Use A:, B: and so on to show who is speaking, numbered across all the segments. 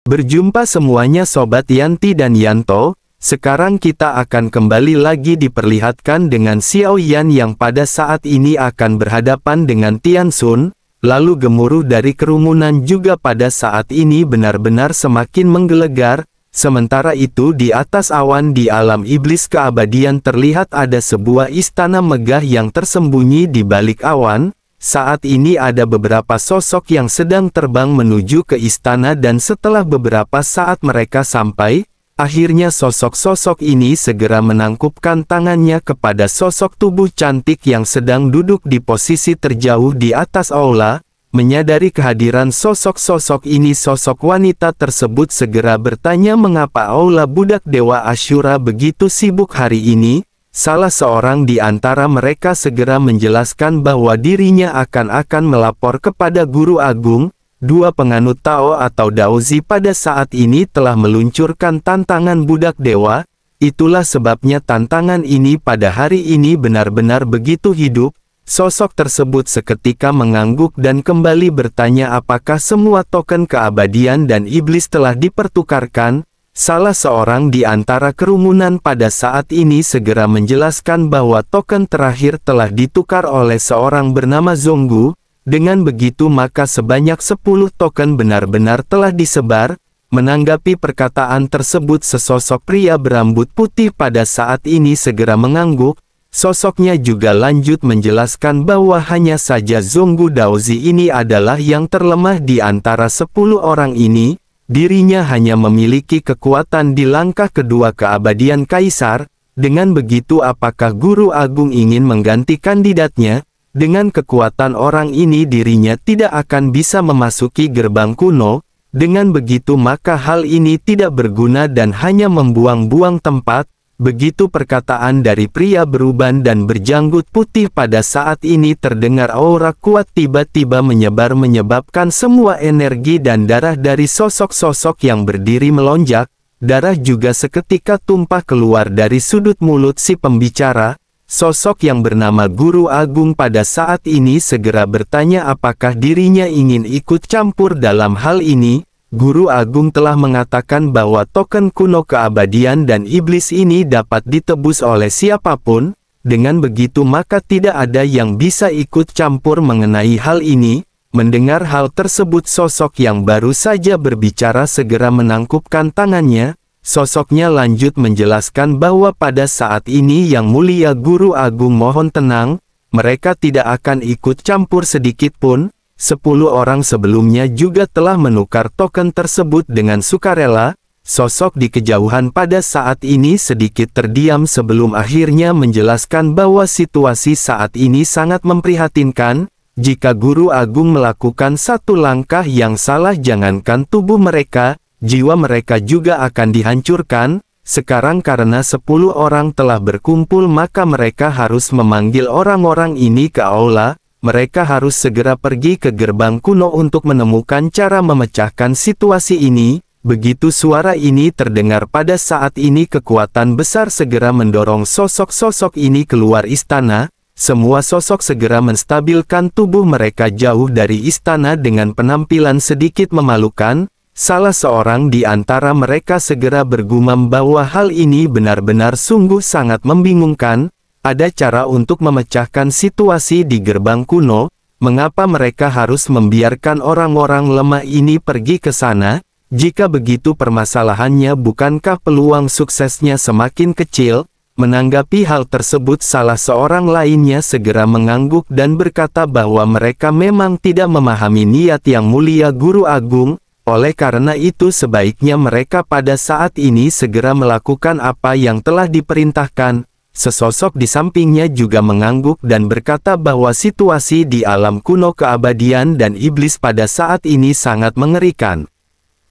A: Berjumpa semuanya Sobat Yanti dan Yanto. Sekarang kita akan kembali lagi diperlihatkan dengan Xiao Yan yang pada saat ini akan berhadapan dengan Tian Xun. Lalu gemuruh dari kerumunan juga pada saat ini benar-benar semakin menggelegar. Sementara itu di atas awan di alam iblis keabadian terlihat ada sebuah istana megah yang tersembunyi di balik awan. Saat ini ada beberapa sosok yang sedang terbang menuju ke istana dan setelah beberapa saat mereka sampai, akhirnya sosok-sosok ini segera menangkupkan tangannya kepada sosok tubuh cantik yang sedang duduk di posisi terjauh di atas aula. Menyadari kehadiran sosok-sosok ini, sosok wanita tersebut segera bertanya mengapa aula budak Dewa Asyura begitu sibuk hari ini. Salah seorang di antara mereka segera menjelaskan bahwa dirinya akan melapor kepada Guru Agung. Dua penganut Tao atau Daozi pada saat ini telah meluncurkan tantangan budak dewa. Itulah sebabnya tantangan ini pada hari ini benar-benar begitu hidup. Sosok tersebut seketika mengangguk dan kembali bertanya apakah semua token keabadian dan iblis telah dipertukarkan. Salah seorang di antara kerumunan pada saat ini segera menjelaskan bahwa token terakhir telah ditukar oleh seorang bernama Zonggu. Dengan begitu maka sebanyak 10 token benar-benar telah disebar. Menanggapi perkataan tersebut sesosok pria berambut putih pada saat ini segera mengangguk. Sosoknya juga lanjut menjelaskan bahwa hanya saja Zonggu Daozi ini adalah yang terlemah di antara 10 orang ini. Dirinya hanya memiliki kekuatan di langkah kedua keabadian Kaisar. Dengan begitu apakah Guru Agung ingin mengganti kandidatnya? Dengan kekuatan orang ini dirinya tidak akan bisa memasuki gerbang kuno. Dengan begitu maka hal ini tidak berguna dan hanya membuang-buang tempat. Begitu perkataan dari pria beruban dan berjanggut putih pada saat ini terdengar aura kuat tiba-tiba menyebar menyebabkan semua energi dan darah dari sosok-sosok yang berdiri melonjak. Darah juga seketika tumpah keluar dari sudut mulut si pembicara. Sosok yang bernama Guru Agung pada saat ini segera bertanya apakah dirinya ingin ikut campur dalam hal ini. Guru Agung telah mengatakan bahwa token kuno keabadian dan iblis ini dapat ditebus oleh siapapun. Dengan begitu maka tidak ada yang bisa ikut campur mengenai hal ini. Mendengar hal tersebut sosok yang baru saja berbicara segera menangkupkan tangannya. Sosoknya lanjut menjelaskan bahwa pada saat ini Yang Mulia Guru Agung mohon tenang. Mereka tidak akan ikut campur sedikit pun. 10 orang sebelumnya juga telah menukar token tersebut dengan sukarela. Sosok di kejauhan pada saat ini sedikit terdiam sebelum akhirnya menjelaskan bahwa situasi saat ini sangat memprihatinkan. Jika Guru Agung melakukan satu langkah yang salah jangankan tubuh mereka, jiwa mereka juga akan dihancurkan. Sekarang karena 10 orang telah berkumpul maka mereka harus memanggil orang-orang ini ke aula. Mereka harus segera pergi ke gerbang kuno untuk menemukan cara memecahkan situasi ini. Begitu suara ini terdengar pada saat ini kekuatan besar segera mendorong sosok-sosok ini keluar istana. Semua sosok segera menstabilkan tubuh mereka jauh dari istana dengan penampilan sedikit memalukan. Salah seorang di antara mereka segera bergumam bahwa hal ini benar-benar sungguh sangat membingungkan. Ada cara untuk memecahkan situasi di gerbang kuno. Mengapa mereka harus membiarkan orang-orang lemah ini pergi ke sana? Jika begitu permasalahannya bukankah peluang suksesnya semakin kecil? Menanggapi hal tersebut salah seorang lainnya segera mengangguk dan berkata bahwa mereka memang tidak memahami niat Yang Mulia Guru Agung. Oleh karena itu sebaiknya mereka pada saat ini segera melakukan apa yang telah diperintahkan. Sesosok di sampingnya juga mengangguk dan berkata bahwa situasi di alam kuno keabadian dan iblis pada saat ini sangat mengerikan.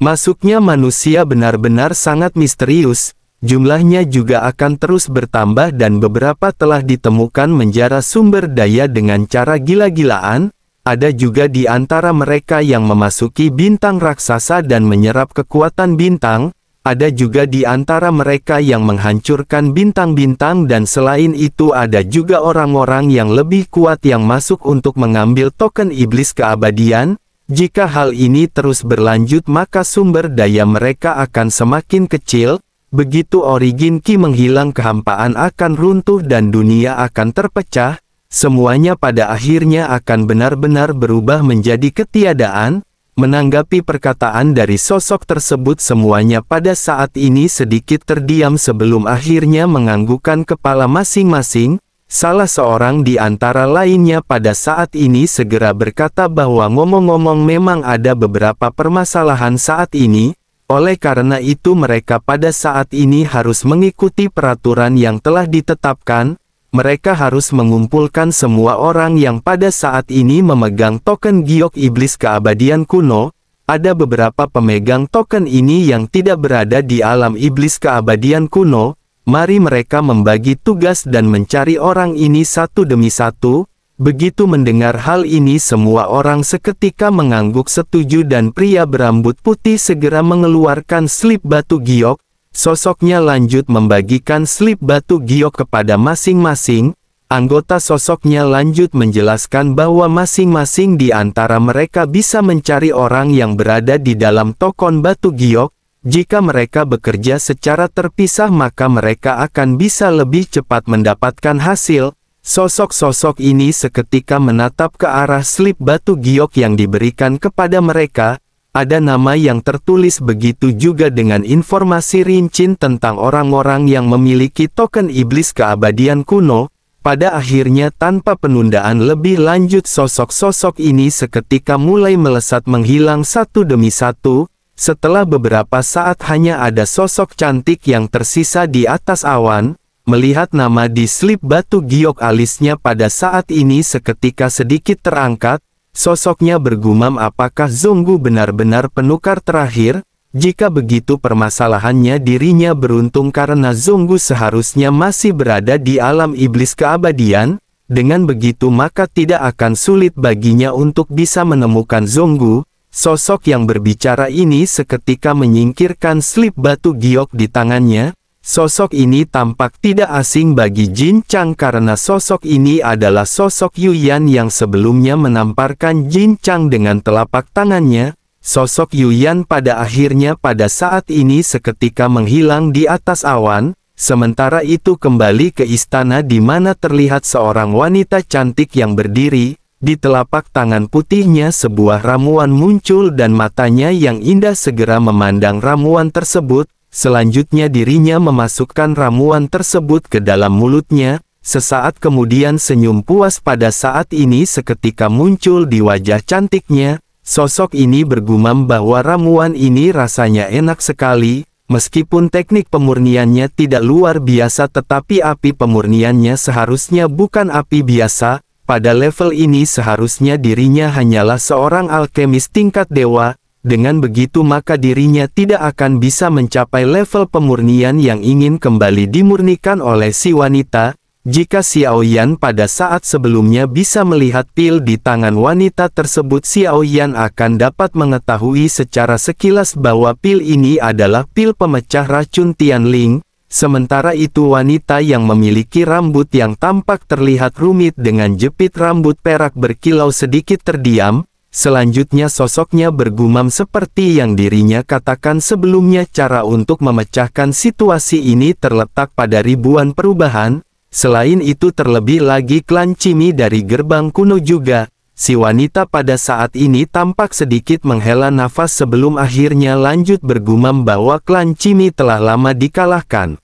A: Masuknya manusia benar-benar sangat misterius. Jumlahnya juga akan terus bertambah dan beberapa telah ditemukan menjara sumber daya dengan cara gila-gilaan. Ada juga di antara mereka yang memasuki bintang raksasa dan menyerap kekuatan bintang. Ada juga di antara mereka yang menghancurkan bintang-bintang dan selain itu ada juga orang-orang yang lebih kuat yang masuk untuk mengambil token iblis keabadian. Jika hal ini terus berlanjut maka sumber daya mereka akan semakin kecil, begitu origin Qi menghilang kehampaan akan runtuh dan dunia akan terpecah, semuanya pada akhirnya akan benar-benar berubah menjadi ketiadaan. Menanggapi perkataan dari sosok tersebut semuanya pada saat ini sedikit terdiam sebelum akhirnya menganggukkan kepala masing-masing. Salah seorang di antara lainnya pada saat ini segera berkata bahwa ngomong-ngomong memang ada beberapa permasalahan saat ini, oleh karena itu mereka pada saat ini harus mengikuti peraturan yang telah ditetapkan, mereka harus mengumpulkan semua orang yang pada saat ini memegang token giok iblis keabadian kuno. Ada beberapa pemegang token ini yang tidak berada di alam iblis keabadian kuno. Mari mereka membagi tugas dan mencari orang ini satu demi satu. Begitu mendengar hal ini semua orang seketika mengangguk setuju dan pria berambut putih segera mengeluarkan slip batu giok. Sosoknya lanjut membagikan slip batu giok kepada masing-masing. Anggota sosoknya lanjut menjelaskan bahwa masing-masing di antara mereka bisa mencari orang yang berada di dalam token batu giok. Jika mereka bekerja secara terpisah maka mereka akan bisa lebih cepat mendapatkan hasil. Sosok-sosok ini seketika menatap ke arah slip batu giok yang diberikan kepada mereka. Ada nama yang tertulis begitu juga dengan informasi rinci tentang orang-orang yang memiliki token iblis keabadian kuno. Pada akhirnya tanpa penundaan lebih lanjut sosok-sosok ini seketika mulai melesat menghilang satu demi satu. Setelah beberapa saat hanya ada sosok cantik yang tersisa di atas awan. Melihat nama di slip batu giok alisnya pada saat ini seketika sedikit terangkat. Sosoknya bergumam apakah Zonggu benar-benar penukar terakhir? Jika begitu permasalahannya dirinya beruntung karena Zonggu seharusnya masih berada di alam iblis keabadian. Dengan begitu maka tidak akan sulit baginya untuk bisa menemukan Zonggu. Sosok yang berbicara ini seketika menyingkirkan slip batu giok di tangannya. Sosok ini tampak tidak asing bagi Jin Chang karena sosok ini adalah sosok Yuyan yang sebelumnya menamparkan Jin Chang dengan telapak tangannya. Sosok Yuyan pada akhirnya pada saat ini seketika menghilang di atas awan. Sementara itu kembali ke istana di mana terlihat seorang wanita cantik yang berdiri. Di telapak tangan putihnya sebuah ramuan muncul dan matanya yang indah segera memandang ramuan tersebut. Selanjutnya dirinya memasukkan ramuan tersebut ke dalam mulutnya. Sesaat kemudian senyum puas pada saat ini seketika muncul di wajah cantiknya. Sosok ini bergumam bahwa ramuan ini rasanya enak sekali. Meskipun teknik pemurniannya tidak luar biasa tetapi api pemurniannya seharusnya bukan api biasa. Pada level ini seharusnya dirinya hanyalah seorang alkemis tingkat dewa. Dengan begitu maka dirinya tidak akan bisa mencapai level pemurnian yang ingin kembali dimurnikan oleh si wanita. Jika Xiaoyan pada saat sebelumnya bisa melihat pil di tangan wanita tersebut, Xiaoyan akan dapat mengetahui secara sekilas bahwa pil ini adalah pil pemecah racun Tianling. Sementara itu wanita yang memiliki rambut yang tampak terlihat rumit dengan jepit rambut perak berkilau sedikit terdiam. Selanjutnya sosoknya bergumam seperti yang dirinya katakan sebelumnya, cara untuk memecahkan situasi ini terletak pada ribuan perubahan. Selain itu terlebih lagi klan Cimi dari gerbang kuno juga. Si wanita pada saat ini tampak sedikit menghela nafas sebelum akhirnya lanjut bergumam bahwa klan Cimi telah lama dikalahkan.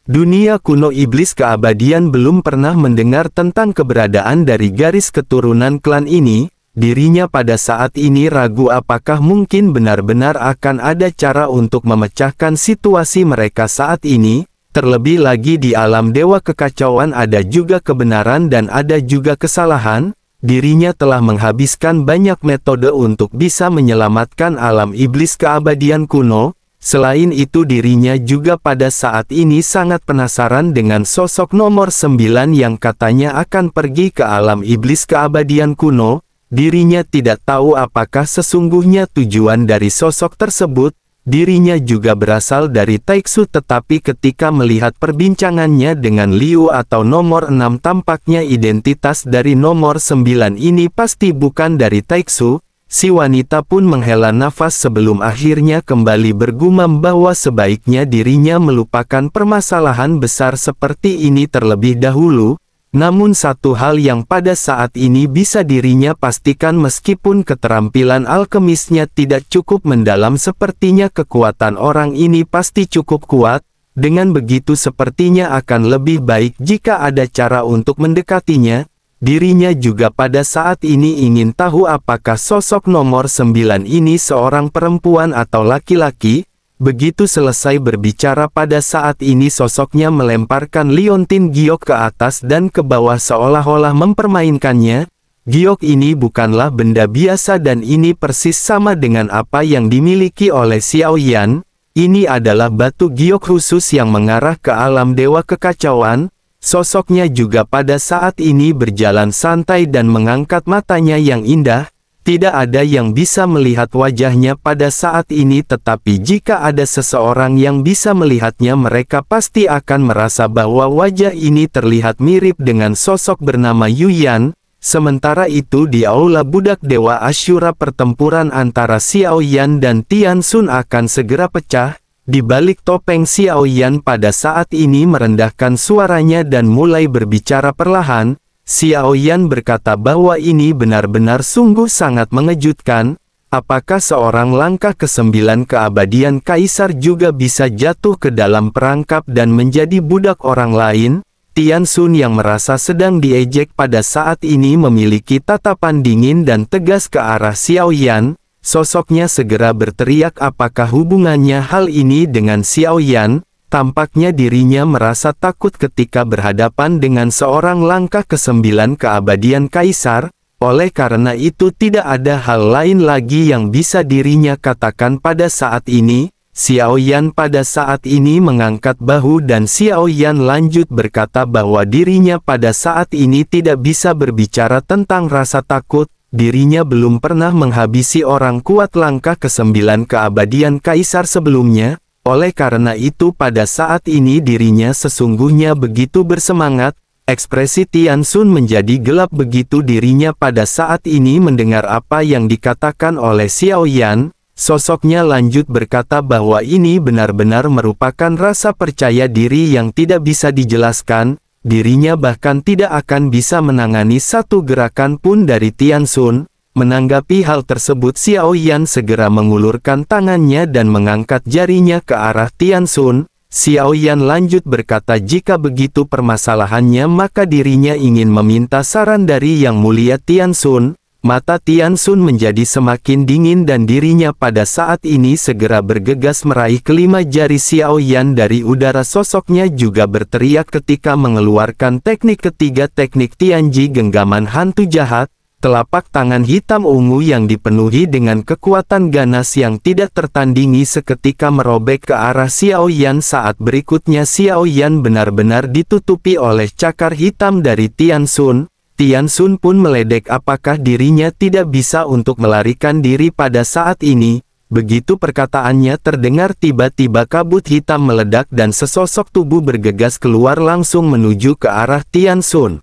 A: Dunia kuno iblis keabadian belum pernah mendengar tentang keberadaan dari garis keturunan klan ini. Dirinya pada saat ini ragu apakah mungkin benar-benar akan ada cara untuk memecahkan situasi mereka saat ini. Terlebih lagi di alam dewa kekacauan ada juga kebenaran dan ada juga kesalahan. Dirinya telah menghabiskan banyak metode untuk bisa menyelamatkan alam iblis keabadian kuno. Selain itu dirinya juga pada saat ini sangat penasaran dengan sosok nomor 9 yang katanya akan pergi ke alam iblis keabadian kuno. Dirinya tidak tahu apakah sesungguhnya tujuan dari sosok tersebut. Dirinya juga berasal dari Taiksu tetapi ketika melihat perbincangannya dengan Liu atau nomor 6 tampaknya identitas dari nomor 9 ini pasti bukan dari Taiksu. si wanita pun menghela nafas sebelum akhirnya kembali bergumam bahwa sebaiknya dirinya melupakan permasalahan besar seperti ini terlebih dahulu. Namun satu hal yang pada saat ini bisa dirinya pastikan meskipun keterampilan alkemisnya tidak cukup mendalam sepertinya kekuatan orang ini pasti cukup kuat. Dengan begitu sepertinya akan lebih baik jika ada cara untuk mendekatinya. Dirinya juga pada saat ini ingin tahu apakah sosok nomor 9 ini seorang perempuan atau laki-laki. Begitu selesai berbicara pada saat ini sosoknya melemparkan liontin giok ke atas dan ke bawah seolah-olah mempermainkannya. Giok ini bukanlah benda biasa dan ini persis sama dengan apa yang dimiliki oleh Xiao Yan. Ini adalah batu giok khusus yang mengarah ke alam dewa kekacauan. Sosoknya juga pada saat ini berjalan santai dan mengangkat matanya yang indah. Tidak ada yang bisa melihat wajahnya pada saat ini, tetapi jika ada seseorang yang bisa melihatnya mereka pasti akan merasa bahwa wajah ini terlihat mirip dengan sosok bernama Yu Yan. Sementara itu di aula budak Dewa Asyura pertempuran antara Xiao Yan dan Tian Xun akan segera pecah. Di balik topeng Xiao Yan pada saat ini merendahkan suaranya dan mulai berbicara perlahan. Xiao Yan berkata bahwa ini benar-benar sungguh sangat mengejutkan. Apakah seorang langkah ke-9 keabadian kaisar juga bisa jatuh ke dalam perangkap dan menjadi budak orang lain? Tian Xun yang merasa sedang diejek pada saat ini memiliki tatapan dingin dan tegas ke arah Xiao Yan. Sosoknya segera berteriak apakah hubungannya hal ini dengan Xiao Yan. Tampaknya dirinya merasa takut ketika berhadapan dengan seorang langkah ke-9 keabadian kaisar. Oleh karena itu tidak ada hal lain lagi yang bisa dirinya katakan pada saat ini. Xiao Yan pada saat ini mengangkat bahu dan Xiao Yan lanjut berkata bahwa dirinya pada saat ini tidak bisa berbicara tentang rasa takut. Dirinya belum pernah menghabisi orang kuat langkah ke-9 keabadian kaisar sebelumnya. Oleh karena itu pada saat ini dirinya sesungguhnya begitu bersemangat. Ekspresi Tian Xun menjadi gelap begitu dirinya pada saat ini mendengar apa yang dikatakan oleh Xiao Yan. Sosoknya lanjut berkata bahwa ini benar-benar merupakan rasa percaya diri yang tidak bisa dijelaskan. Dirinya bahkan tidak akan bisa menangani satu gerakan pun dari Tian Xun. Menanggapi hal tersebut Xiao Yan segera mengulurkan tangannya dan mengangkat jarinya ke arah Tian Xun. Xiao Yan lanjut berkata jika begitu permasalahannya maka dirinya ingin meminta saran dari Yang Mulia Tian Xun. Mata Tian Xun menjadi semakin dingin dan dirinya pada saat ini segera bergegas meraih kelima jari Xiao Yan dari udara. Sosoknya juga berteriak ketika mengeluarkan teknik ketiga teknik Tianji genggaman hantu jahat. Telapak tangan hitam ungu yang dipenuhi dengan kekuatan ganas yang tidak tertandingi seketika merobek ke arah Xiao Yan. Saat berikutnya Xiao Yan benar-benar ditutupi oleh cakar hitam dari Tian Xun. Tian Xun pun meledek apakah dirinya tidak bisa untuk melarikan diri pada saat ini. Begitu perkataannya terdengar tiba-tiba kabut hitam meledak dan sesosok tubuh bergegas keluar langsung menuju ke arah Tian Xun.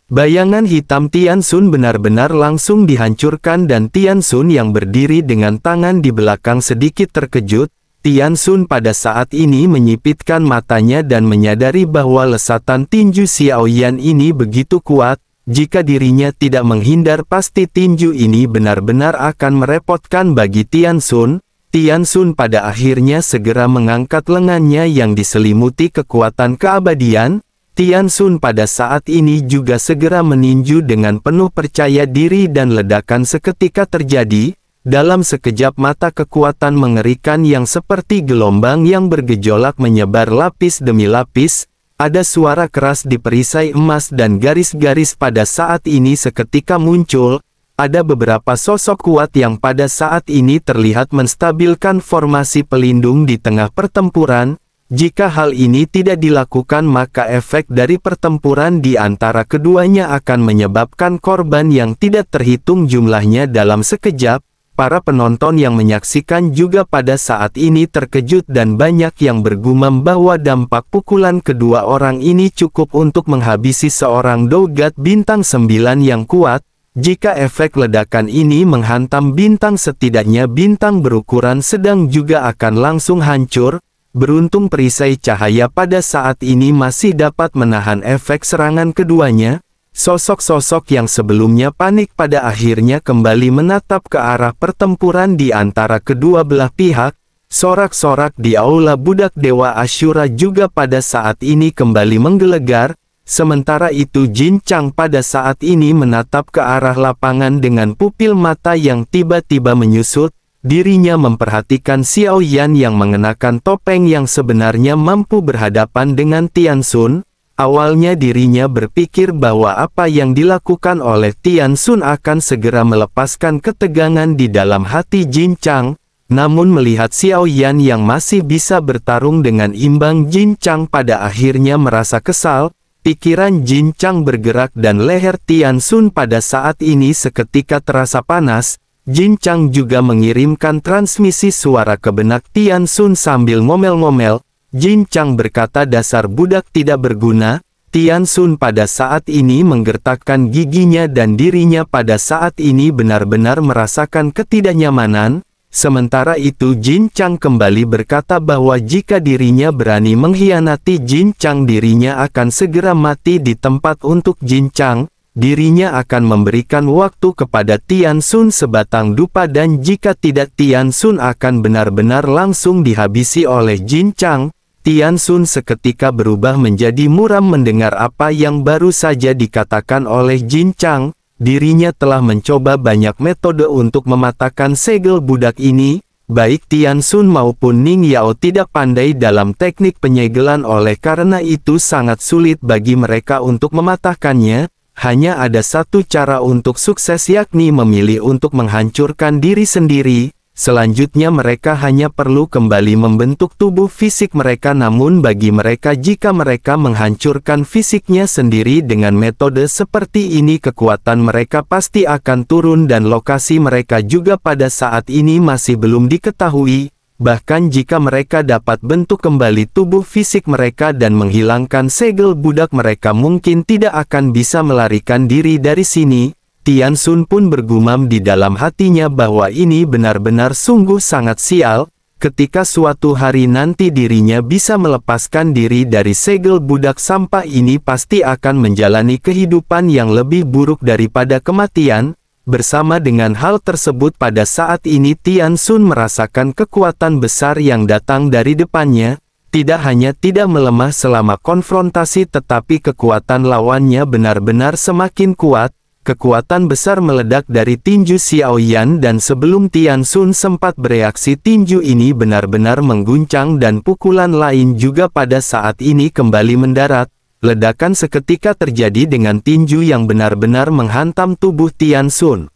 A: Bayangan hitam Tian Xun benar-benar langsung dihancurkan dan Tian Xun yang berdiri dengan tangan di belakang sedikit terkejut. Tian Xun pada saat ini menyipitkan matanya dan menyadari bahwa lesatan tinju Xiao Yan ini begitu kuat. Jika dirinya tidak menghindar pasti tinju ini benar-benar akan merepotkan bagi Tian Xun. Tian Xun pada akhirnya segera mengangkat lengannya yang diselimuti kekuatan keabadian. Tian Xun pada saat ini juga segera meninju dengan penuh percaya diri dan ledakan seketika terjadi. Dalam sekejap mata kekuatan mengerikan yang seperti gelombang yang bergejolak menyebar lapis demi lapis. Ada suara keras di perisai emas dan garis-garis pada saat ini seketika muncul. Ada beberapa sosok kuat yang pada saat ini terlihat menstabilkan formasi pelindung di tengah pertempuran. Jika hal ini tidak dilakukan maka efek dari pertempuran di antara keduanya akan menyebabkan korban yang tidak terhitung jumlahnya dalam sekejap. Para penonton yang menyaksikan juga pada saat ini terkejut dan banyak yang bergumam bahwa dampak pukulan kedua orang ini cukup untuk menghabisi seorang Dogat bintang 9 yang kuat. Jika efek ledakan ini menghantam bintang, setidaknya bintang berukuran sedang juga akan langsung hancur. Beruntung perisai cahaya pada saat ini masih dapat menahan efek serangan keduanya. Sosok-sosok yang sebelumnya panik pada akhirnya kembali menatap ke arah pertempuran di antara kedua belah pihak. Sorak-sorak di aula budak Dewa Asyura juga pada saat ini kembali menggelegar. Sementara itu Jin Chang pada saat ini menatap ke arah lapangan dengan pupil mata yang tiba-tiba menyusut. Dirinya memperhatikan Xiao Yan yang mengenakan topeng yang sebenarnya mampu berhadapan dengan Tian Xun. Awalnya dirinya berpikir bahwa apa yang dilakukan oleh Tian Xun akan segera melepaskan ketegangan di dalam hati Jin Chang. Namun melihat Xiao Yan yang masih bisa bertarung dengan imbang, Jin Chang pada akhirnya merasa kesal. Pikiran Jin Chang bergerak dan leher Tian Xun pada saat ini seketika terasa panas. Jin Chang juga mengirimkan transmisi suara ke benak Tian Xun sambil ngomel-ngomel. Jin Chang berkata, dasar budak tidak berguna. Tian Xun pada saat ini menggertakkan giginya dan dirinya pada saat ini benar-benar merasakan ketidaknyamanan. Sementara itu Jin Chang kembali berkata bahwa jika dirinya berani mengkhianati Jin Chang, dirinya akan segera mati di tempat. Untuk Jin Chang, dirinya akan memberikan waktu kepada Tian Xun sebatang dupa, dan jika tidak Tian Xun akan benar-benar langsung dihabisi oleh Jin Chang. Tian Xun seketika berubah menjadi muram mendengar apa yang baru saja dikatakan oleh Jin Chang. Dirinya telah mencoba banyak metode untuk mematahkan segel budak ini. Baik Tian Xun maupun Ning Yao tidak pandai dalam teknik penyegelan, oleh karena itu sangat sulit bagi mereka untuk mematahkannya. Hanya ada satu cara untuk sukses, yakni memilih untuk menghancurkan diri sendiri. Selanjutnya mereka hanya perlu kembali membentuk tubuh fisik mereka. Namun bagi mereka, jika mereka menghancurkan fisiknya sendiri dengan metode seperti ini, kekuatan mereka pasti akan turun dan lokasi mereka juga pada saat ini masih belum diketahui. Bahkan jika mereka dapat bentuk kembali tubuh fisik mereka dan menghilangkan segel budak, mereka mungkin tidak akan bisa melarikan diri dari sini. Tian Xun pun bergumam di dalam hatinya bahwa ini benar-benar sungguh sangat sial. Ketika suatu hari nanti dirinya bisa melepaskan diri dari segel budak sampah ini, pasti akan menjalani kehidupan yang lebih buruk daripada kematian. Bersama dengan hal tersebut, pada saat ini Tian Xun merasakan kekuatan besar yang datang dari depannya. Tidak hanya tidak melemah selama konfrontasi, tetapi kekuatan lawannya benar-benar semakin kuat. Kekuatan besar meledak dari tinju Xiao Yan, dan sebelum Tian Xun sempat bereaksi, tinju ini benar-benar mengguncang dan pukulan lain juga pada saat ini kembali mendarat. Ledakan seketika terjadi dengan tinju yang benar-benar menghantam tubuh Tian Xun.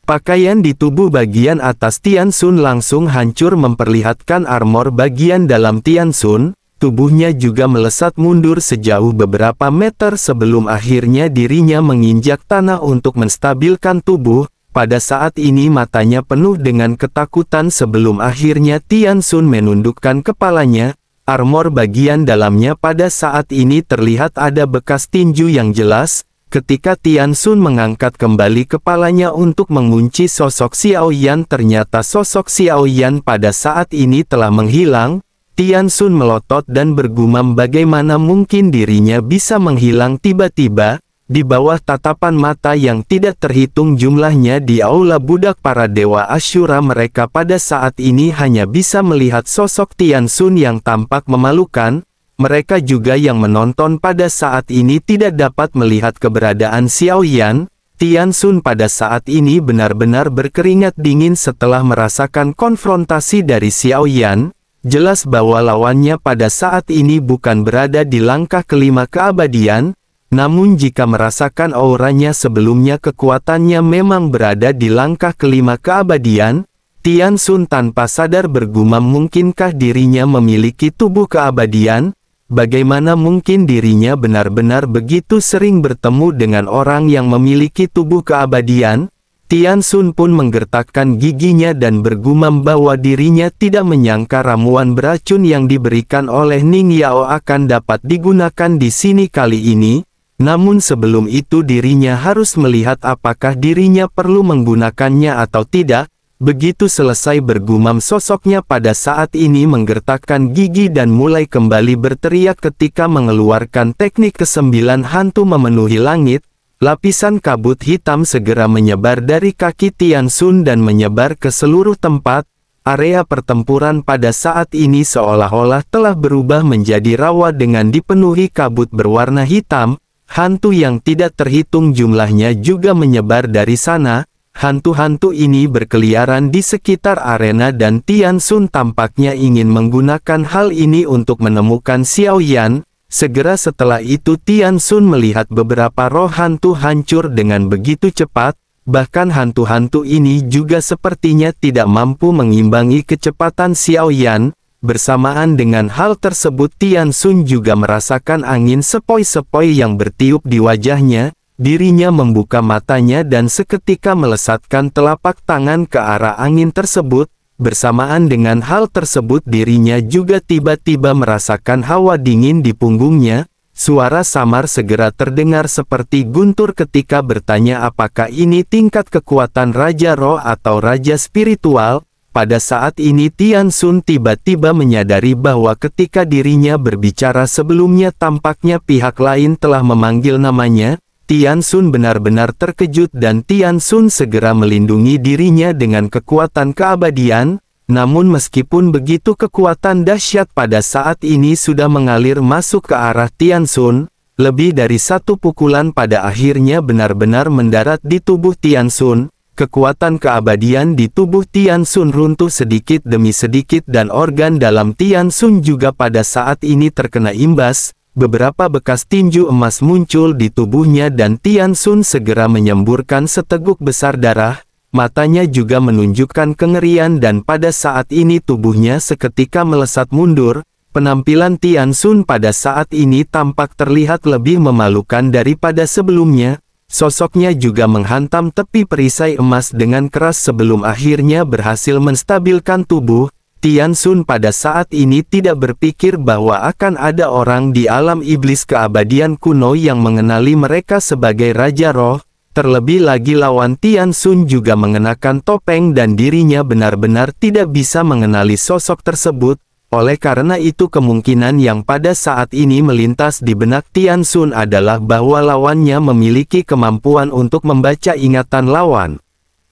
A: Pakaian di tubuh bagian atas Tian Xun langsung hancur memperlihatkan armor bagian dalam Tian Xun. Tubuhnya juga melesat mundur sejauh beberapa meter sebelum akhirnya dirinya menginjak tanah untuk menstabilkan tubuh. Pada saat ini matanya penuh dengan ketakutan sebelum akhirnya Tian Xun menundukkan kepalanya. Armor bagian dalamnya pada saat ini terlihat ada bekas tinju yang jelas. Ketika Tian Xun mengangkat kembali kepalanya untuk mengunci sosok Xiao Yan, ternyata sosok Xiao Yan pada saat ini telah menghilang. Tian Xun melotot dan bergumam bagaimana mungkin dirinya bisa menghilang tiba-tiba. Di bawah tatapan mata yang tidak terhitung jumlahnya di aula budak para Dewa Asyura, mereka pada saat ini hanya bisa melihat sosok Tian Xun yang tampak memalukan. Mereka juga yang menonton pada saat ini tidak dapat melihat keberadaan Xiao Yan. Tian Xun pada saat ini benar-benar berkeringat dingin setelah merasakan konfrontasi dari Xiao Yan. Jelas bahwa lawannya pada saat ini bukan berada di langkah kelima keabadian, namun jika merasakan auranya sebelumnya, kekuatannya memang berada di langkah kelima keabadian. Tian Xun tanpa sadar bergumam, mungkinkah dirinya memiliki tubuh keabadian? Bagaimana mungkin dirinya benar-benar begitu sering bertemu dengan orang yang memiliki tubuh keabadian? Tian Xun pun menggertakkan giginya dan bergumam bahwa dirinya tidak menyangka ramuan beracun yang diberikan oleh Ning Yao akan dapat digunakan di sini kali ini. Namun sebelum itu dirinya harus melihat apakah dirinya perlu menggunakannya atau tidak. Begitu selesai bergumam, sosoknya pada saat ini menggertakkan gigi dan mulai kembali berteriak ketika mengeluarkan teknik ke-9 hantu memenuhi langit. Lapisan kabut hitam segera menyebar dari kaki Tian Xun dan menyebar ke seluruh tempat. Area pertempuran pada saat ini seolah-olah telah berubah menjadi rawa dengan dipenuhi kabut berwarna hitam. Hantu yang tidak terhitung jumlahnya juga menyebar dari sana. Hantu-hantu ini berkeliaran di sekitar arena dan Tian Xun tampaknya ingin menggunakan hal ini untuk menemukan Xiao Yan. Segera setelah itu Tian Xun melihat beberapa roh hantu hancur dengan begitu cepat. Bahkan hantu-hantu ini juga sepertinya tidak mampu mengimbangi kecepatan Xiao Yan. Bersamaan dengan hal tersebut Tian Xun juga merasakan angin sepoi-sepoi yang bertiup di wajahnya. Dirinya membuka matanya dan seketika melesatkan telapak tangan ke arah angin tersebut. Bersamaan dengan hal tersebut dirinya juga tiba-tiba merasakan hawa dingin di punggungnya. Suara samar segera terdengar seperti guntur ketika bertanya apakah ini tingkat kekuatan Raja Roh atau Raja Spiritual. Pada saat ini Tian Xun tiba-tiba menyadari bahwa ketika dirinya berbicara sebelumnya tampaknya pihak lain telah memanggil namanya. Tian Xun benar-benar terkejut dan Tian Xun segera melindungi dirinya dengan kekuatan keabadian. Namun meskipun begitu kekuatan dahsyat pada saat ini sudah mengalir masuk ke arah Tian Xun, lebih dari satu pukulan pada akhirnya benar-benar mendarat di tubuh Tian Xun. Kekuatan keabadian di tubuh Tian Xun runtuh sedikit demi sedikit dan organ dalam Tian Xun juga pada saat ini terkena imbas. Beberapa bekas tinju emas muncul di tubuhnya dan Tian Xun segera menyemburkan seteguk besar darah. Matanya juga menunjukkan kengerian dan pada saat ini tubuhnya seketika melesat mundur. Penampilan Tian Xun pada saat ini tampak terlihat lebih memalukan daripada sebelumnya. Sosoknya juga menghantam tepi perisai emas dengan keras sebelum akhirnya berhasil menstabilkan tubuh. Tian Xun pada saat ini tidak berpikir bahwa akan ada orang di alam iblis keabadian kuno yang mengenali mereka sebagai Raja Roh. Terlebih lagi lawan Tian Xun juga mengenakan topeng dan dirinya benar-benar tidak bisa mengenali sosok tersebut. Oleh karena itu kemungkinan yang pada saat ini melintas di benak Tian Xun adalah bahwa lawannya memiliki kemampuan untuk membaca ingatan lawan.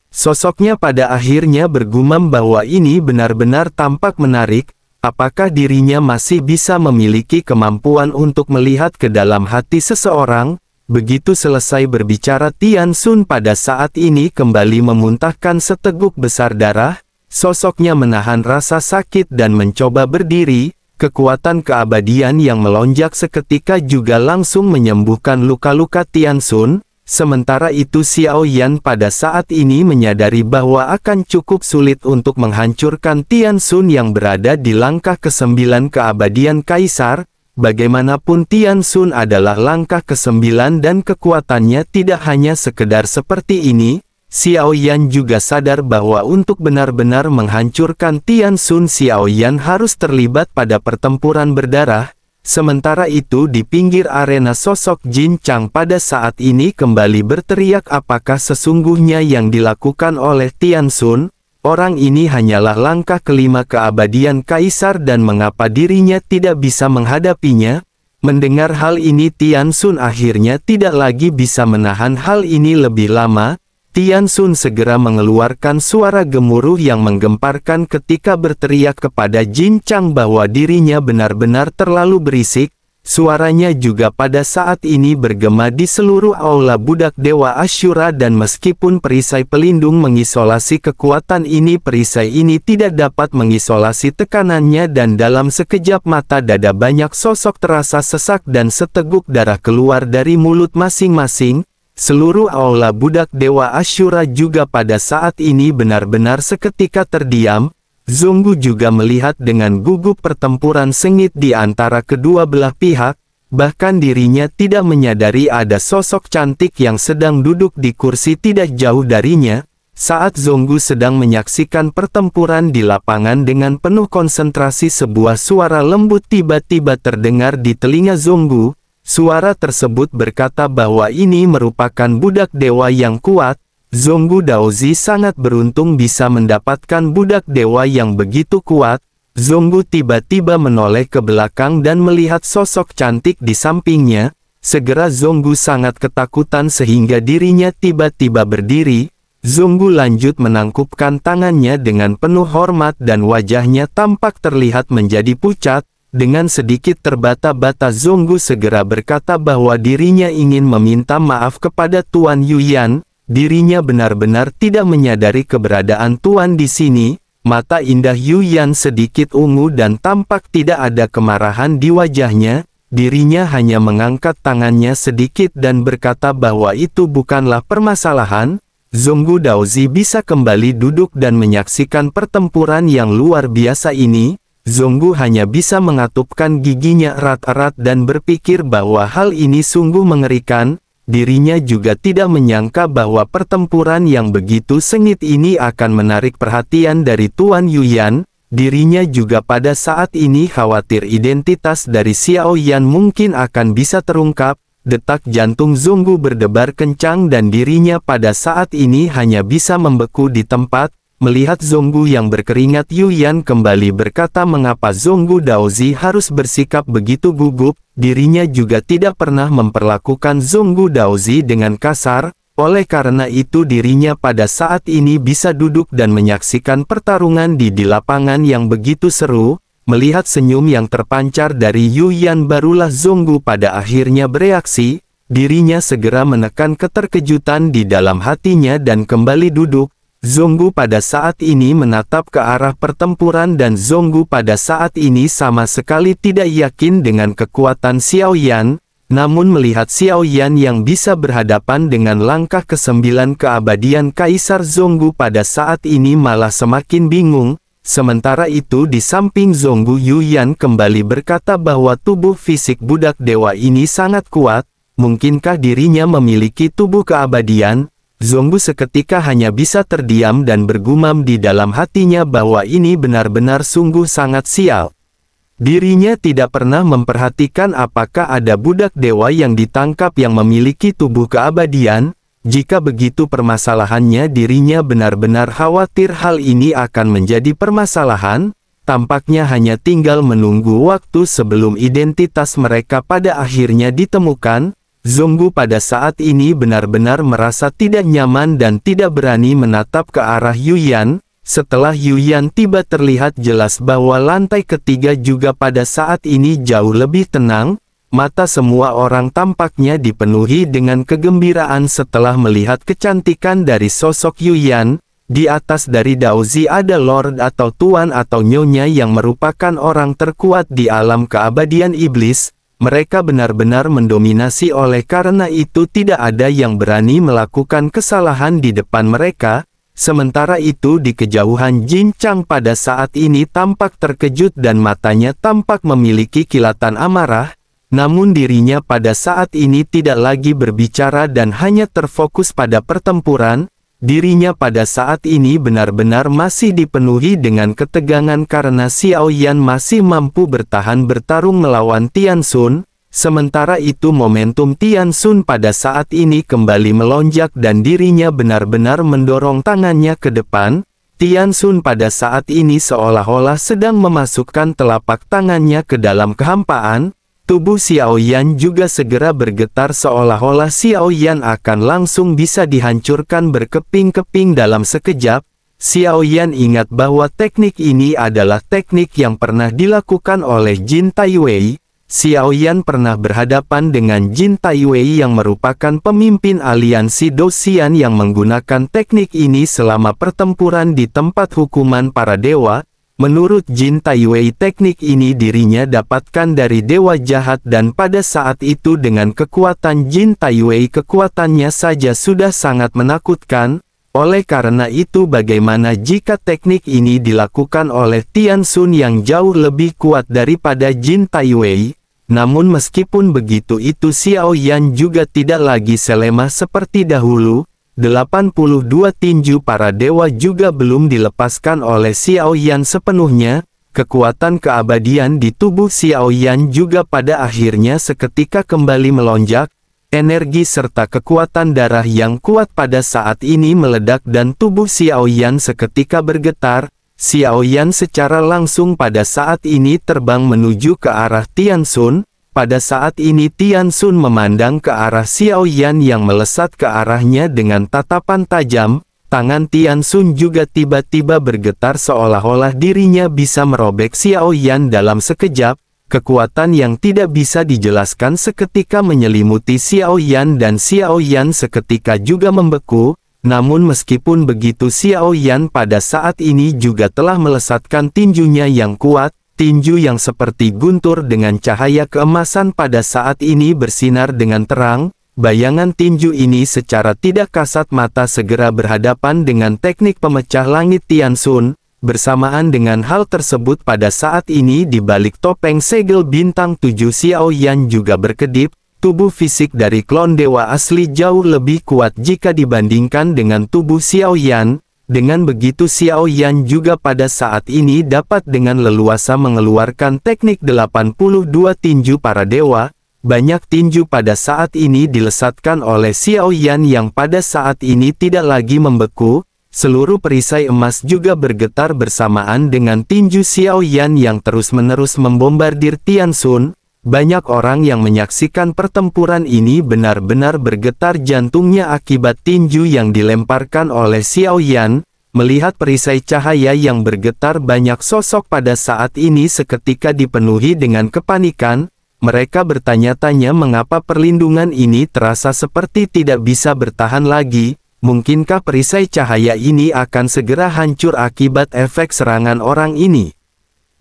A: Sosoknya pada akhirnya bergumam bahwa ini benar-benar tampak menarik. Apakah dirinya masih bisa memiliki kemampuan untuk melihat ke dalam hati seseorang? Begitu selesai berbicara Tian Xun pada saat ini kembali memuntahkan seteguk besar darah. Sosoknya menahan rasa sakit dan mencoba berdiri. Kekuatan keabadian yang melonjak seketika juga langsung menyembuhkan luka-luka Tian Xun. Sementara itu Xiao Yan pada saat ini menyadari bahwa akan cukup sulit untuk menghancurkan Tian Xun yang berada di langkah ke-9 keabadian Kaisar. Bagaimanapun Tian Xun adalah langkah ke-9 dan kekuatannya tidak hanya sekedar seperti ini. Xiao Yan juga sadar bahwa untuk benar-benar menghancurkan Tian Xun Xiao Yan harus terlibat pada pertempuran berdarah. Sementara itu di pinggir arena sosok Jin Chang pada saat ini kembali berteriak apakah sesungguhnya yang dilakukan oleh Tian Xun. Orang ini hanyalah langkah ke-5 keabadian Kaisar dan mengapa dirinya tidak bisa menghadapinya. Mendengar hal ini Tian Xun akhirnya tidak lagi bisa menahan hal ini lebih lama. Tian Xun segera mengeluarkan suara gemuruh yang menggemparkan ketika berteriak kepada Jin Chang bahwa dirinya benar-benar terlalu berisik. Suaranya juga pada saat ini bergema di seluruh aula budak Dewa Ashura dan meskipun perisai pelindung mengisolasi kekuatan ini, perisai ini tidak dapat mengisolasi tekanannya dan dalam sekejap mata dada banyak sosok terasa sesak dan seteguk darah keluar dari mulut masing-masing. Seluruh aula budak Dewa Ashura juga pada saat ini benar-benar seketika terdiam. Zonggu juga melihat dengan gugup pertempuran sengit di antara kedua belah pihak. Bahkan dirinya tidak menyadari ada sosok cantik yang sedang duduk di kursi tidak jauh darinya. Saat Zonggu sedang menyaksikan pertempuran di lapangan dengan penuh konsentrasi, sebuah suara lembut tiba-tiba terdengar di telinga Zonggu. Suara tersebut berkata bahwa ini merupakan budak dewa yang kuat. Zonggu Daozi sangat beruntung bisa mendapatkan budak dewa yang begitu kuat. Zonggu tiba-tiba menoleh ke belakang dan melihat sosok cantik di sampingnya. Segera Zonggu sangat ketakutan sehingga dirinya tiba-tiba berdiri. Zonggu lanjut menangkupkan tangannya dengan penuh hormat dan wajahnya tampak terlihat menjadi pucat. Dengan sedikit terbata-bata Zonggu segera berkata bahwa dirinya ingin meminta maaf kepada Tuan Yuyan. Dirinya benar-benar tidak menyadari keberadaan Tuan di sini. Mata indah Yuyan sedikit ungu dan tampak tidak ada kemarahan di wajahnya. Dirinya hanya mengangkat tangannya sedikit dan berkata bahwa itu bukanlah permasalahan. Zonggu Daozi bisa kembali duduk dan menyaksikan pertempuran yang luar biasa ini. Zonggu hanya bisa mengatupkan giginya erat-erat dan berpikir bahwa hal ini sungguh mengerikan. Dirinya juga tidak menyangka bahwa pertempuran yang begitu sengit ini akan menarik perhatian dari Tuan Yuyan. Dirinya juga pada saat ini khawatir identitas dari Xiao Yan mungkin akan bisa terungkap. Detak jantung Zonggu berdebar kencang dan dirinya pada saat ini hanya bisa membeku di tempat. Melihat Zonggu yang berkeringat, Yuyan kembali berkata mengapa Zonggu Daozi harus bersikap begitu gugup. Dirinya juga tidak pernah memperlakukan Zonggu Daozi dengan kasar. Oleh karena itu dirinya pada saat ini bisa duduk dan menyaksikan pertarungan di lapangan yang begitu seru. Melihat senyum yang terpancar dari Yuyan barulah Zonggu pada akhirnya bereaksi. Dirinya segera menekan keterkejutan di dalam hatinya dan kembali duduk. Zonggu pada saat ini menatap ke arah pertempuran dan Zonggu pada saat ini sama sekali tidak yakin dengan kekuatan Xiao Yan. Namun melihat Xiao Yan yang bisa berhadapan dengan langkah ke-9 keabadian Kaisar, Zonggu pada saat ini malah semakin bingung. Sementara itu di samping Zonggu, Yuyan kembali berkata bahwa tubuh fisik budak dewa ini sangat kuat. Mungkinkah dirinya memiliki tubuh keabadian? Zonggu seketika hanya bisa terdiam dan bergumam di dalam hatinya bahwa ini benar-benar sungguh sangat sial. Dirinya tidak pernah memperhatikan apakah ada budak dewa yang ditangkap yang memiliki tubuh keabadian. Jika begitu permasalahannya, dirinya benar-benar khawatir hal ini akan menjadi permasalahan. Tampaknya hanya tinggal menunggu waktu sebelum identitas mereka pada akhirnya ditemukan. Zonggu pada saat ini benar-benar merasa tidak nyaman dan tidak berani menatap ke arah Yuyan. Setelah Yuyan tiba terlihat jelas bahwa lantai ketiga juga pada saat ini jauh lebih tenang. Mata semua orang tampaknya dipenuhi dengan kegembiraan setelah melihat kecantikan dari sosok Yuyan. Di atas dari Daozi ada Lord atau Tuan atau Nyonya yang merupakan orang terkuat di alam keabadian iblis. Mereka benar-benar mendominasi, oleh karena itu tidak ada yang berani melakukan kesalahan di depan mereka. Sementara itu di kejauhan Jin Chang pada saat ini tampak terkejut dan matanya tampak memiliki kilatan amarah. Namun dirinya pada saat ini tidak lagi berbicara dan hanya terfokus pada pertempuran. Dirinya pada saat ini benar-benar masih dipenuhi dengan ketegangan karena Xiao Yan masih mampu bertahan bertarung melawan Tian Xun. Sementara itu momentum Tian Xun pada saat ini kembali melonjak dan dirinya benar-benar mendorong tangannya ke depan. Tian Xun pada saat ini seolah-olah sedang memasukkan telapak tangannya ke dalam kehampaan. Tubuh Xiao Yan juga segera bergetar seolah-olah Xiao Yan akan langsung bisa dihancurkan berkeping-keping dalam sekejap. Xiao Yan ingat bahwa teknik ini adalah teknik yang pernah dilakukan oleh Jin Taiwei. Xiao Yan pernah berhadapan dengan Jin Taiwei yang merupakan pemimpin aliansi Dosian yang menggunakan teknik ini selama pertempuran di tempat hukuman para dewa. Menurut Jin Taiwei, teknik ini dirinya dapatkan dari dewa jahat dan pada saat itu dengan kekuatan Jin Taiwei, kekuatannya saja sudah sangat menakutkan. Oleh karena itu bagaimana jika teknik ini dilakukan oleh Tian Xun yang jauh lebih kuat daripada Jin Taiwei? Namun meskipun begitu itu Xiao Yan juga tidak lagi selemah seperti dahulu. 82 tinju para dewa juga belum dilepaskan oleh Xiao Yan sepenuhnya. kekuatan keabadian di tubuh Xiao Yan juga pada akhirnya seketika kembali melonjak. Energi serta kekuatan darah yang kuat pada saat ini meledak dan tubuh Xiao Yan seketika bergetar. Xiao Yan secara langsung pada saat ini terbang menuju ke arah Tian Xun. Pada saat ini Tian Xun memandang ke arah Xiao Yan yang melesat ke arahnya dengan tatapan tajam. Tangan Tian Xun juga tiba-tiba bergetar seolah-olah dirinya bisa merobek Xiao Yan dalam sekejap. Kekuatan yang tidak bisa dijelaskan seketika menyelimuti Xiao Yan dan Xiao Yan seketika juga membeku. Namun meskipun begitu Xiao Yan pada saat ini juga telah melesatkan tinjunya yang kuat. Tinju yang seperti guntur dengan cahaya keemasan pada saat ini bersinar dengan terang. Bayangan tinju ini secara tidak kasat mata segera berhadapan dengan teknik pemecah langit Tian Xun. Bersamaan dengan hal tersebut pada saat ini di balik topeng segel bintang 7 Xiao Yan juga berkedip. Tubuh fisik dari klon dewa asli jauh lebih kuat jika dibandingkan dengan tubuh Xiao Yan. Dengan begitu Xiao Yan juga pada saat ini dapat dengan leluasa mengeluarkan teknik 82 tinju para dewa. Banyak tinju pada saat ini dilesatkan oleh Xiao Yan yang pada saat ini tidak lagi membeku. Seluruh perisai emas juga bergetar bersamaan dengan tinju Xiao Yan yang terus-menerus membombardir Tian Xun. Banyak orang yang menyaksikan pertempuran ini benar-benar bergetar jantungnya akibat tinju yang dilemparkan oleh Xiao Yan. Melihat perisai cahaya yang bergetar, banyak sosok pada saat ini seketika dipenuhi dengan kepanikan. Mereka bertanya-tanya mengapa perlindungan ini terasa seperti tidak bisa bertahan lagi. Mungkinkah perisai cahaya ini akan segera hancur akibat efek serangan orang ini?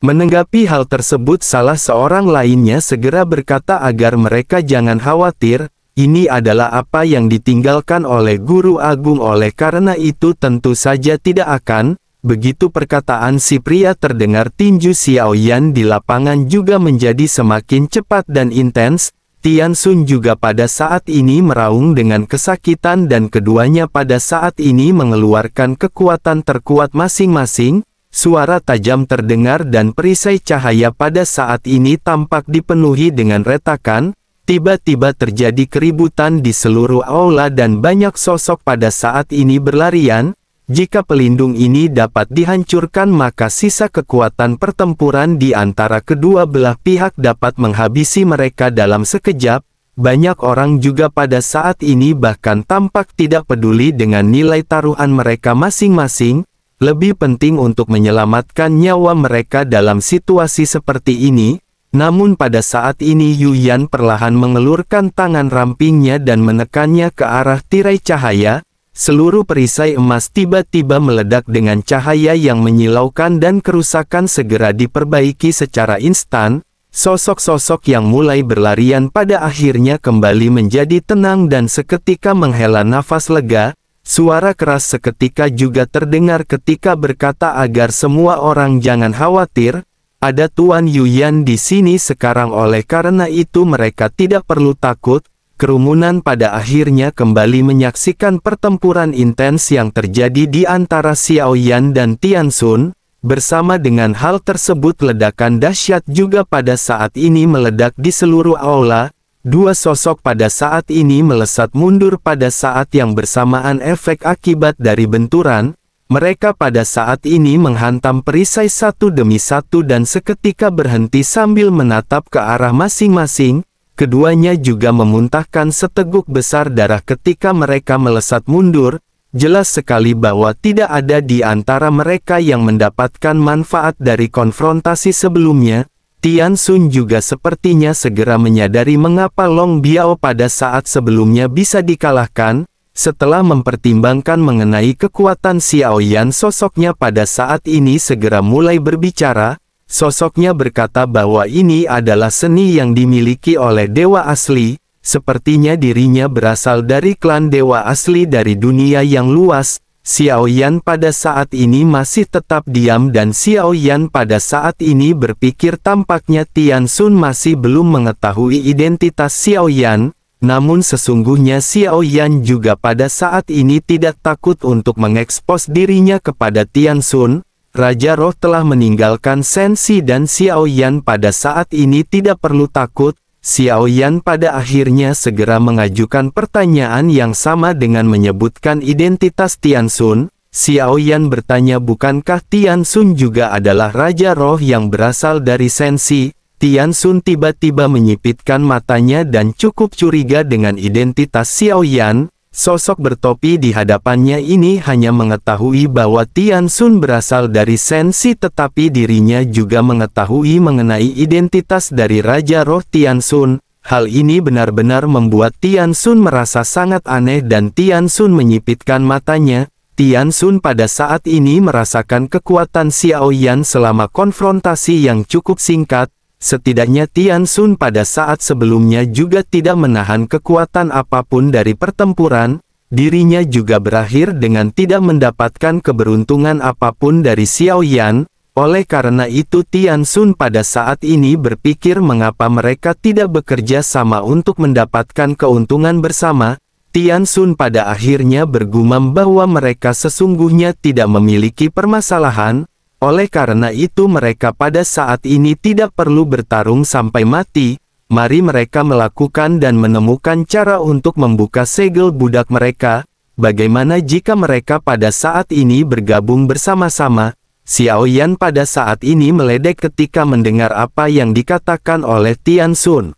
A: Menanggapi hal tersebut, salah seorang lainnya segera berkata agar mereka jangan khawatir. Ini adalah apa yang ditinggalkan oleh Guru Agung, oleh karena itu tentu saja tidak akan. Begitu perkataan si pria terdengar, tinju Xiao Yan di lapangan juga menjadi semakin cepat dan intens. Tian Xun juga pada saat ini meraung dengan kesakitan dan keduanya pada saat ini mengeluarkan kekuatan terkuat masing-masing. Suara tajam terdengar dan perisai cahaya pada saat ini tampak dipenuhi dengan retakan. Tiba-tiba terjadi keributan di seluruh aula dan banyak sosok pada saat ini berlarian. Jika pelindung ini dapat dihancurkan, maka sisa kekuatan pertempuran di antara kedua belah pihak dapat menghabisi mereka dalam sekejap. Banyak orang juga pada saat ini bahkan tampak tidak peduli dengan nilai taruhan mereka masing-masing. Lebih penting untuk menyelamatkan nyawa mereka dalam situasi seperti ini. Namun pada saat ini Yu Yan perlahan mengelurkan tangan rampingnya dan menekannya ke arah tirai cahaya. Seluruh perisai emas tiba-tiba meledak dengan cahaya yang menyilaukan dan kerusakan segera diperbaiki secara instan. Sosok-sosok yang mulai berlarian pada akhirnya kembali menjadi tenang dan seketika menghela nafas lega. Suara keras seketika juga terdengar ketika berkata agar semua orang jangan khawatir. Ada Tuan Yu Yan di sini sekarang, oleh karena itu mereka tidak perlu takut. Kerumunan pada akhirnya kembali menyaksikan pertempuran intens yang terjadi di antara Xiao Yan dan Tian Xun. Bersama dengan hal tersebut, ledakan dahsyat juga pada saat ini meledak di seluruh aula. Dua sosok pada saat ini melesat mundur pada saat yang bersamaan efek akibat dari benturan. Mereka pada saat ini menghantam perisai satu demi satu dan seketika berhenti sambil menatap ke arah masing-masing. Keduanya juga memuntahkan seteguk besar darah ketika mereka melesat mundur. Jelas sekali bahwa tidak ada di antara mereka yang mendapatkan manfaat dari konfrontasi sebelumnya. Tian Xun juga sepertinya segera menyadari mengapa Long Biao pada saat sebelumnya bisa dikalahkan. Setelah mempertimbangkan mengenai kekuatan Xiao Yan, sosoknya pada saat ini segera mulai berbicara. Sosoknya berkata bahwa ini adalah seni yang dimiliki oleh dewa asli. Sepertinya dirinya berasal dari klan dewa asli dari dunia yang luas. Xiao Yan pada saat ini masih tetap diam dan Xiao Yan pada saat ini berpikir tampaknya Tian Xun masih belum mengetahui identitas Xiao Yan. Namun sesungguhnya Xiao Yan juga pada saat ini tidak takut untuk mengekspos dirinya kepada Tian Xun. Raja Roh telah meninggalkan Sensi dan Xiao Yan pada saat ini tidak perlu takut. Xiao Yan pada akhirnya segera mengajukan pertanyaan yang sama dengan menyebutkan identitas Tian Xun. Xiao Yan bertanya, bukankah Tian Xun juga adalah Raja Roh yang berasal dari Sensi? Tian Xun tiba-tiba menyipitkan matanya dan cukup curiga dengan identitas Xiao Yan. Sosok bertopi di hadapannya ini hanya mengetahui bahwa Tian Xun berasal dari Sensi, tetapi dirinya juga mengetahui mengenai identitas dari Raja Roh Tian Xun. Hal ini benar-benar membuat Tian Xun merasa sangat aneh dan Tian Xun menyipitkan matanya. Tian Xun pada saat ini merasakan kekuatan Xiao Yan selama konfrontasi yang cukup singkat. Setidaknya Tian Xun pada saat sebelumnya juga tidak menahan kekuatan apapun dari pertempuran. Dirinya juga berakhir dengan tidak mendapatkan keberuntungan apapun dari Xiao Yan. Oleh karena itu Tian Xun pada saat ini berpikir mengapa mereka tidak bekerja sama untuk mendapatkan keuntungan bersama. Tian Xun pada akhirnya bergumam bahwa mereka sesungguhnya tidak memiliki permasalahan. Oleh karena itu mereka pada saat ini tidak perlu bertarung sampai mati. Mari mereka melakukan dan menemukan cara untuk membuka segel budak mereka. Bagaimana jika mereka pada saat ini bergabung bersama-sama? Xiao Yan pada saat ini meledek ketika mendengar apa yang dikatakan oleh Tian Xun.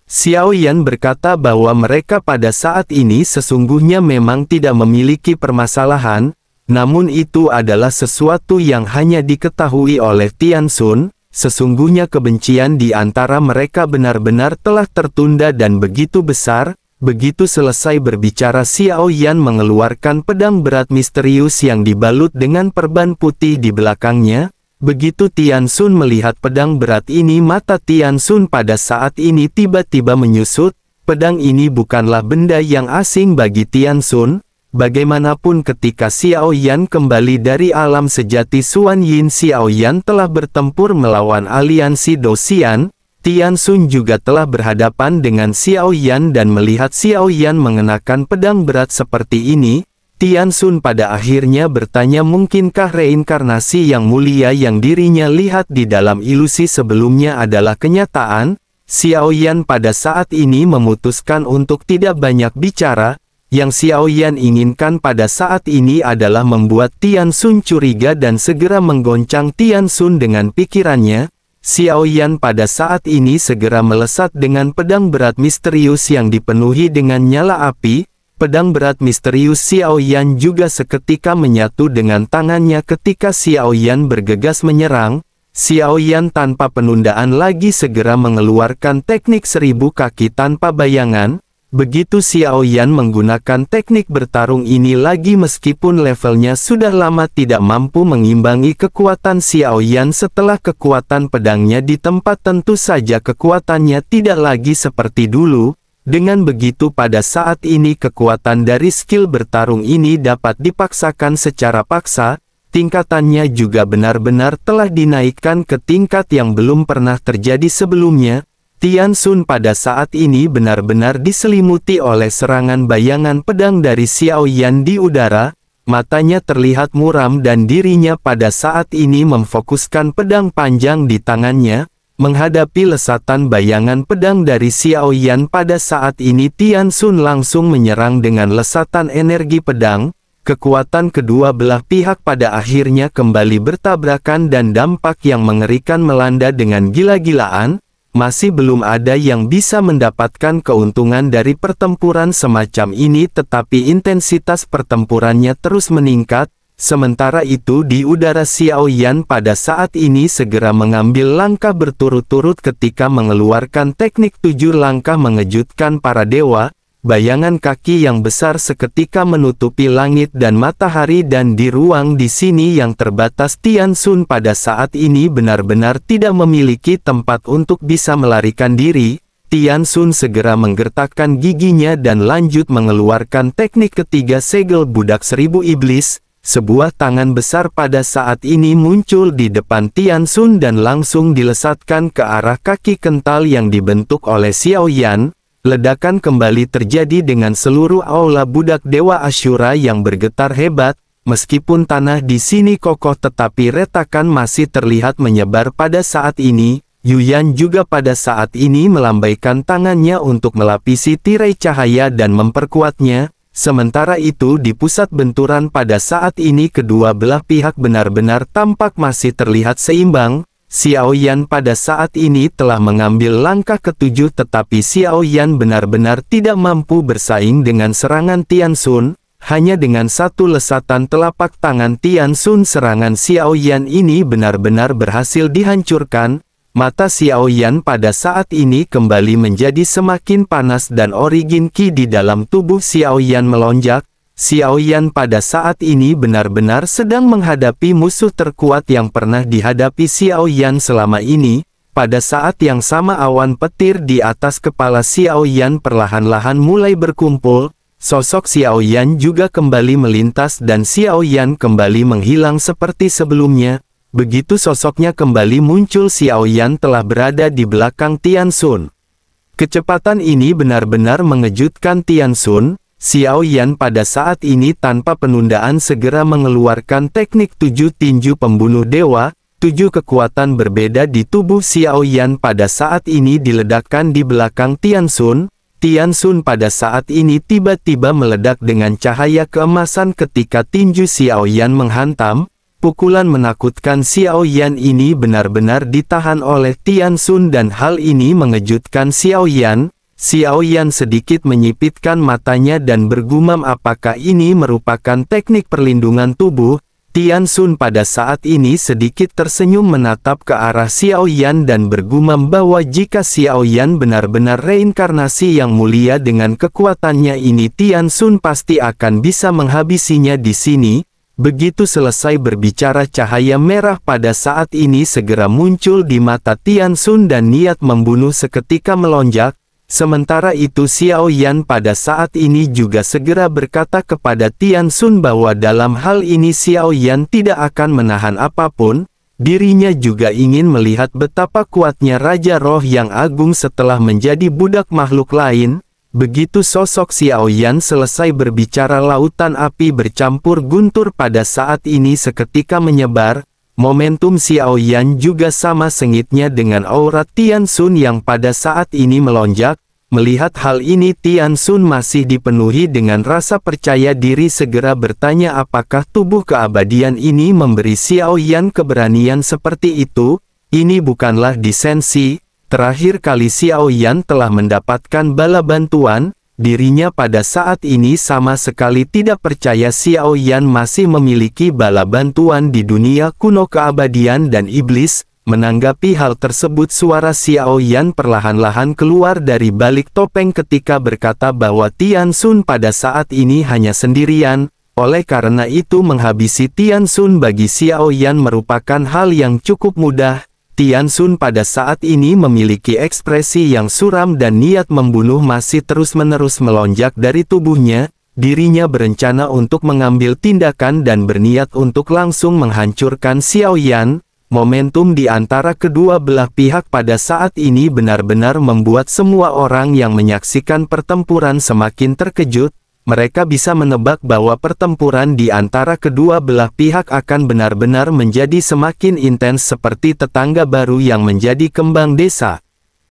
A: Xiao Yan berkata bahwa mereka pada saat ini sesungguhnya memang tidak memiliki permasalahan. Namun itu adalah sesuatu yang hanya diketahui oleh Tian Xun. Sesungguhnya kebencian di antara mereka benar-benar telah tertunda dan begitu besar. Begitu selesai berbicara, Xiao Yan mengeluarkan pedang berat misterius yang dibalut dengan perban putih di belakangnya. Begitu Tian Xun melihat pedang berat ini, mata Tian Xun pada saat ini tiba-tiba menyusut. Pedang ini bukanlah benda yang asing bagi Tian Xun. Bagaimanapun ketika Xiao Yan kembali dari alam sejati Xuan Yin, Xiao Yan telah bertempur melawan aliansi Dosian. Tian Xun juga telah berhadapan dengan Xiao Yan dan melihat Xiao Yan mengenakan pedang berat seperti ini. Tian Xun pada akhirnya bertanya, mungkinkah reinkarnasi yang mulia yang dirinya lihat di dalam ilusi sebelumnya adalah kenyataan? Xiao Yan pada saat ini memutuskan untuk tidak banyak bicara. Yang Xiao Yan inginkan pada saat ini adalah membuat Tian Xun curiga dan segera menggoncang Tian Xun dengan pikirannya. Xiao Yan pada saat ini segera melesat dengan pedang berat misterius yang dipenuhi dengan nyala api. Pedang berat misterius Xiao Yan juga seketika menyatu dengan tangannya ketika Xiao Yan bergegas menyerang. Xiao Yan tanpa penundaan lagi segera mengeluarkan teknik 1000 kaki tanpa bayangan. Begitu Xiao Yan menggunakan teknik bertarung ini lagi, meskipun levelnya sudah lama tidak mampu mengimbangi kekuatan Xiao Yan setelah kekuatan pedangnya di tempat, tentu saja kekuatannya tidak lagi seperti dulu. Dengan begitu pada saat ini kekuatan dari skill bertarung ini dapat dipaksakan secara paksa. Tingkatannya juga benar-benar telah dinaikkan ke tingkat yang belum pernah terjadi sebelumnya. Tian Xun pada saat ini benar-benar diselimuti oleh serangan bayangan pedang dari Xiao Yan di udara. Matanya terlihat muram dan dirinya pada saat ini memfokuskan pedang panjang di tangannya. Menghadapi lesatan bayangan pedang dari Xiao Yan pada saat ini, Tian Xun langsung menyerang dengan lesatan energi pedang. Kekuatan kedua belah pihak pada akhirnya kembali bertabrakan dan dampak yang mengerikan melanda dengan gila-gilaan. Masih belum ada yang bisa mendapatkan keuntungan dari pertempuran semacam ini, tetapi intensitas pertempurannya terus meningkat. Sementara itu di udara, Xiao Yan pada saat ini segera mengambil langkah berturut-turut ketika mengeluarkan teknik 7 langkah mengejutkan para dewa. Bayangan kaki yang besar seketika menutupi langit dan matahari, dan di ruang di sini yang terbatas Tian Xun pada saat ini benar-benar tidak memiliki tempat untuk bisa melarikan diri. Tian Xun segera menggertakkan giginya dan lanjut mengeluarkan teknik ketiga segel budak 1000 iblis. Sebuah tangan besar pada saat ini muncul di depan Tian Xun dan langsung dilesatkan ke arah kaki kental yang dibentuk oleh Xiao Yan. Ledakan kembali terjadi dengan seluruh aula budak Dewa Asyura yang bergetar hebat. Meskipun tanah di sini kokoh tetapi retakan masih terlihat menyebar pada saat ini. Yuyan juga pada saat ini melambaikan tangannya untuk melapisi tirai cahaya dan memperkuatnya. Sementara itu di pusat benturan pada saat ini kedua belah pihak benar-benar tampak masih terlihat seimbang. Xiao Yan pada saat ini telah mengambil langkah ketujuh tetapi Xiao Yan benar-benar tidak mampu bersaing dengan serangan Tian Xun. Hanya dengan satu lesatan telapak tangan Tian Xun serangan Xiao Yan ini benar-benar berhasil dihancurkan. Mata Xiao Yan pada saat ini kembali menjadi semakin panas dan origin Qi di dalam tubuh Xiao Yan melonjak. Xiao Yan pada saat ini benar-benar sedang menghadapi musuh terkuat yang pernah dihadapi Xiao Yan selama ini. Pada saat yang sama awan petir di atas kepala Xiao Yan perlahan-lahan mulai berkumpul. Sosok Xiao Yan juga kembali melintas dan Xiao Yan kembali menghilang seperti sebelumnya. Begitu sosoknya kembali muncul Xiao Yan telah berada di belakang Tian Xun. Kecepatan ini benar-benar mengejutkan Tian Xun. Xiao Yan pada saat ini tanpa penundaan segera mengeluarkan teknik 7 tinju pembunuh dewa. 7 kekuatan berbeda di tubuh Xiao Yan pada saat ini diledakkan di belakang Tian Xun. Tian Xun pada saat ini tiba-tiba meledak dengan cahaya keemasan ketika tinju Xiao Yan menghantam. Pukulan menakutkan Xiao Yan ini benar-benar ditahan oleh Tian Xun dan hal ini mengejutkan Xiao Yan. Xiao Yan sedikit menyipitkan matanya dan bergumam apakah ini merupakan teknik perlindungan tubuh. Tian Xun pada saat ini sedikit tersenyum menatap ke arah Xiao Yan dan bergumam bahwa jika Xiao Yan benar-benar reinkarnasi yang mulia dengan kekuatannya ini Tian Xun pasti akan bisa menghabisinya di sini. Begitu selesai berbicara cahaya merah pada saat ini segera muncul di mata Tian Xun dan niat membunuh seketika melonjak. Sementara itu Xiao Yan pada saat ini juga segera berkata kepada Tian Xun bahwa dalam hal ini Xiao Yan tidak akan menahan apapun. Dirinya juga ingin melihat betapa kuatnya Raja Roh yang Agung setelah menjadi budak makhluk lain. Begitu sosok Xiao Yan selesai berbicara lautan api bercampur guntur pada saat ini seketika menyebar. Momentum Xiao Yan juga sama sengitnya dengan aura Tian Xun yang pada saat ini melonjak. Melihat hal ini Tian Xun masih dipenuhi dengan rasa percaya diri segera bertanya apakah tubuh keabadian ini memberi Xiao Yan keberanian seperti itu. Ini bukanlah disensi. Terakhir kali Xiao Yan telah mendapatkan bala bantuan, dirinya pada saat ini sama sekali tidak percaya Xiao Yan masih memiliki bala bantuan di dunia kuno keabadian dan iblis. Menanggapi hal tersebut suara Xiao Yan perlahan-lahan keluar dari balik topeng ketika berkata bahwa Tian Xun pada saat ini hanya sendirian. Oleh karena itu menghabisi Tian Xun bagi Xiao Yan merupakan hal yang cukup mudah. Tian Xun pada saat ini memiliki ekspresi yang suram dan niat membunuh masih terus-menerus melonjak dari tubuhnya. Dirinya berencana untuk mengambil tindakan dan berniat untuk langsung menghancurkan Xiao Yan. Momentum di antara kedua belah pihak pada saat ini benar-benar membuat semua orang yang menyaksikan pertempuran semakin terkejut. Mereka bisa menebak bahwa pertempuran di antara kedua belah pihak akan benar-benar menjadi semakin intens seperti tetangga baru yang menjadi kembang desa.